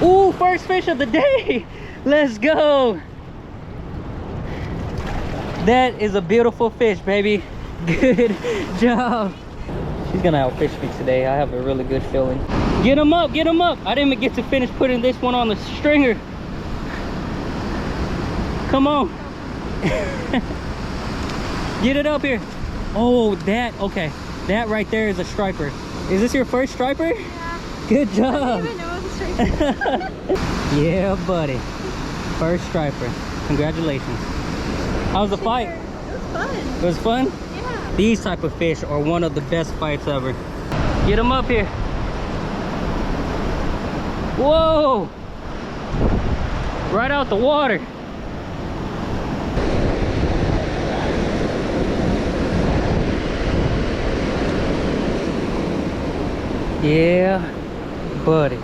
Ooh, first fish of the day. Let's go. That is a beautiful fish, baby. Good job. She's gonna outfish me today. I have a really good feeling. Get him up, get him up. I didn't even get to finish putting this one on the stringer. Come on. Get it up here. Oh, that, okay. That right there is a striper. Is this your first striper? Yeah. Good job. I didn't even know it was a striper. Yeah, buddy. First striper. Congratulations. How was the fight? It was fun. It was fun? Yeah. These type of fish are one of the best fights ever. Get them up here. Whoa! Right out the water. Yeah, buddy.